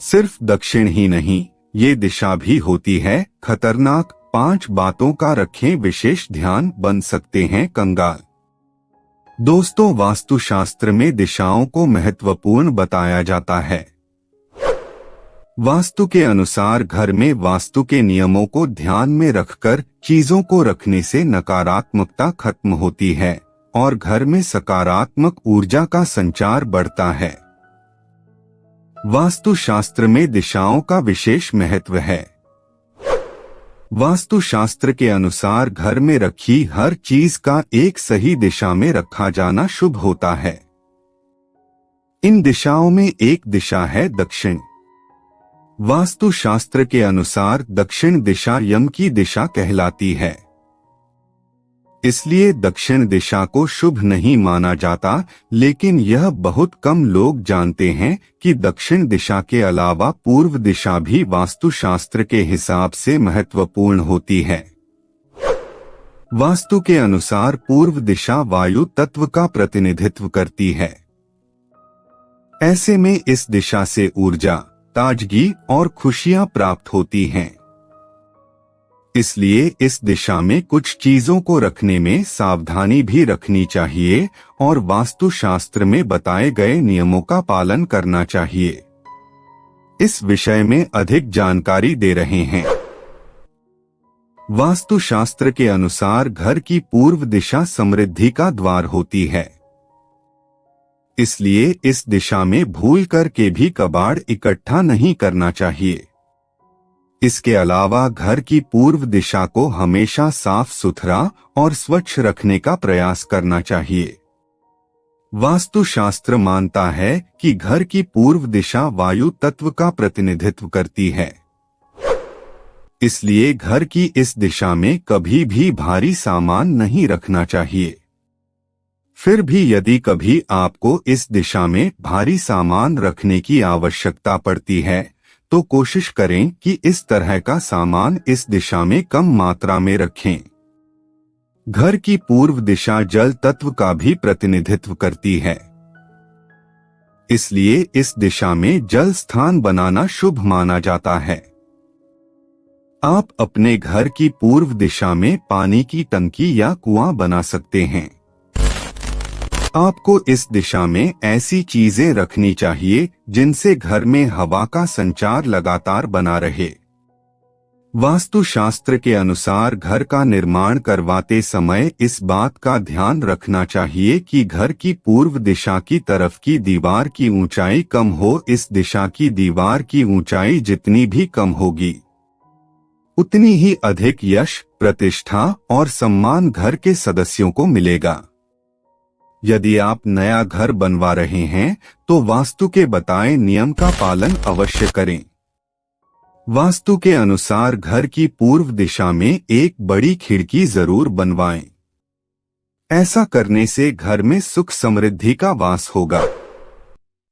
सिर्फ दक्षिण ही नहीं, ये दिशा भी होती है खतरनाक। 5 बातों का रखें विशेष ध्यान, बन सकते हैं कंगाल। दोस्तों, वास्तुशास्त्र में दिशाओं को महत्वपूर्ण बताया जाता है। वास्तु के अनुसार घर में वास्तु के नियमों को ध्यान में रखकर चीजों को रखने से नकारात्मकता खत्म होती है और घर में सकारात्मक ऊर्जा का संचार बढ़ता है। वास्तुशास्त्र में दिशाओं का विशेष महत्व है। वास्तुशास्त्र के अनुसार घर में रखी हर चीज का एक सही दिशा में रखा जाना शुभ होता है। इन दिशाओं में एक दिशा है दक्षिण। वास्तुशास्त्र के अनुसार दक्षिण दिशा यम की दिशा कहलाती है, इसलिए दक्षिण दिशा को शुभ नहीं माना जाता। लेकिन यह बहुत कम लोग जानते हैं कि दक्षिण दिशा के अलावा पूर्व दिशा भी वास्तुशास्त्र के हिसाब से महत्वपूर्ण होती है। वास्तु के अनुसार पूर्व दिशा वायु तत्व का प्रतिनिधित्व करती है। ऐसे में इस दिशा से ऊर्जा, ताजगी और खुशियां प्राप्त होती हैं। इसलिए इस दिशा में कुछ चीजों को रखने में सावधानी भी रखनी चाहिए और वास्तुशास्त्र में बताए गए नियमों का पालन करना चाहिए। इस विषय में अधिक जानकारी दे रहे हैं। वास्तुशास्त्र के अनुसार घर की पूर्व दिशा समृद्धि का द्वार होती है, इसलिए इस दिशा में भूल कर के भी कबाड़ इकट्ठा नहीं करना चाहिए। इसके अलावा घर की पूर्व दिशा को हमेशा साफ सुथरा और स्वच्छ रखने का प्रयास करना चाहिए। वास्तुशास्त्र मानता है कि घर की पूर्व दिशा वायु तत्व का प्रतिनिधित्व करती है, इसलिए घर की इस दिशा में कभी भी भारी सामान नहीं रखना चाहिए। फिर भी यदि कभी आपको इस दिशा में भारी सामान रखने की आवश्यकता पड़ती है तो कोशिश करें कि इस तरह का सामान इस दिशा में कम मात्रा में रखें। घर की पूर्व दिशा जल तत्व का भी प्रतिनिधित्व करती है, इसलिए इस दिशा में जल स्थान बनाना शुभ माना जाता है। आप अपने घर की पूर्व दिशा में पानी की टंकी या कुआं बना सकते हैं। आपको इस दिशा में ऐसी चीजें रखनी चाहिए जिनसे घर में हवा का संचार लगातार बना रहे। वास्तुशास्त्र के अनुसार घर का निर्माण करवाते समय इस बात का ध्यान रखना चाहिए कि घर की पूर्व दिशा की तरफ की दीवार की ऊंचाई कम हो। इस दिशा की दीवार की ऊंचाई जितनी भी कम होगी, उतनी ही अधिक यश, प्रतिष्ठा और सम्मान घर के सदस्यों को मिलेगा। यदि आप नया घर बनवा रहे हैं तो वास्तु के बताए नियम का पालन अवश्य करें। वास्तु के अनुसार घर की पूर्व दिशा में एक बड़ी खिड़की जरूर बनवाएं। ऐसा करने से घर में सुख समृद्धि का वास होगा।